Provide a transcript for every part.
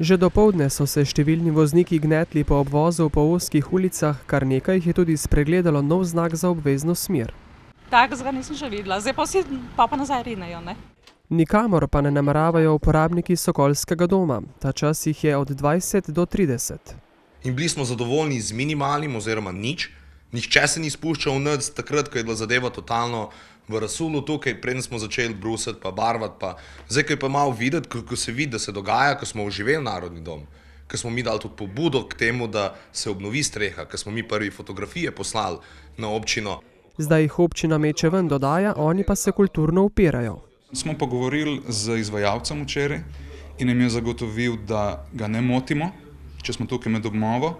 Že dopoldne so se številni vozniki gnetli po obvozu po ozkih ulicah, kar nekaj jih je tudi spregledalo nov znak za obvezno smer. Takega nisem še videla, zdaj pa vsi pa nazaj rinejo, ne? Nikamor pa ne nameravajo uporabniki Sokolskega doma, ta čas jih je od 20 do 30. In bili smo zadovoljni z minimalnim oziroma nič. Nihče se ni spuščal v nič takrat, ko je bila zadeva totalno v rasulu tukaj, preden smo začeli brusati pa barvati pa. Zdaj, ko je pa malo videti, ko se vidi, da se dogaja, ko smo oživeli Narodni dom, ko smo mi dali tudi pobudo k temu, da se obnovi streha, ko smo mi prvi fotografije poslali na občino. Zdaj jih občina meče ven, dodaja, oni pa se kulturno upirajo. Smo pa govorili z izvajalcem včeraj in nam je zagotovil, da ga ne motimo, če smo tukaj med obnovo.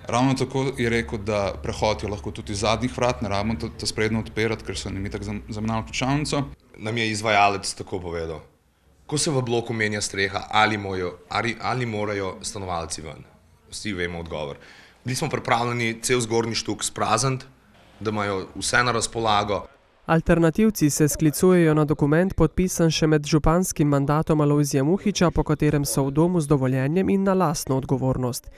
Ravno tako je rekel, da prehod je lahko tudi iz zadnjih vrat, ne rabimo ta sprednjo odpirati, ker so nam itak zamenjali ključavnico. Nam je izvajalec tako povedal, ko se v bloku menja streha, ali morajo stanovalci ven. Vsi vemo odgovor. Bili smo pripravljeni cel zgornji štuk sprazniti, da imajo vse na razpolago. Alternativci se sklicujejo na dokument podpisan še med županskim mandatom Alojzija Muhiča, po katerem so v domu z dovoljenjem in na lastno odgovornost.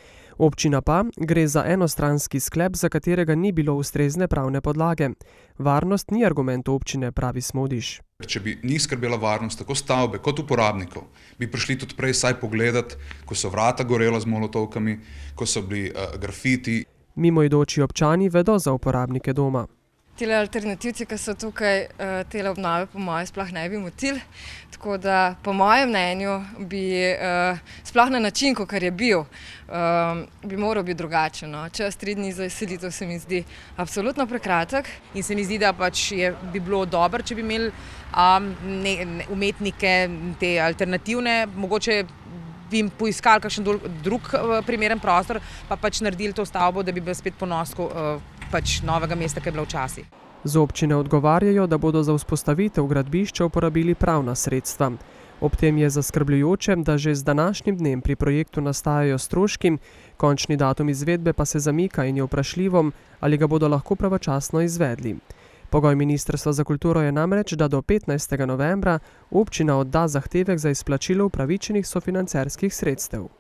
Občina pa gre za enostranski sklep, za katerega ni bilo ustrezne pravne podlage. Varnost ni argument občine, pravi Smodiš. Če bi ni skrbela varnost tako stavbe kot uporabnikov, bi prišli tudi prej saj pogledati, ko so vrata gorela z molotovkami, ko so bili grafiti. Mimoidoči občani vedo za uporabnike doma. Tile alternativci, ki so tukaj, tele obnove po moje sploh ne bi motili, tako da po mojem mnenju bi sploh na način, kakor je bil, bi moral biti drugačen. Čas 3 dni za izselitev se mi zdi absolutno prekratek. In se mi zdi, da pač bi bilo dobro, če bi imeli umetnike, te alternativne, mogoče bi jim poiskali kakšen drug primeren prostor, pa pač naredili to stavbo, da bi bil spet ponosku pač novega mesta, ki je bila včasih. Z občine odgovarjajo, da bodo za vzpostavitev gradbišča uporabili pravna sredstva. Ob tem je zaskrbljujoče, da že z današnjim dnem pri projektu nastajajo stroški, končni datum izvedbe pa se zamika in je vprašljivo, ali ga bodo lahko pravočasno izvedli. Pogoj Ministrstva za kulturo je namreč, da do 15. novembra občina odda zahtevek za izplačilo upravičenih sofinancerskih sredstev.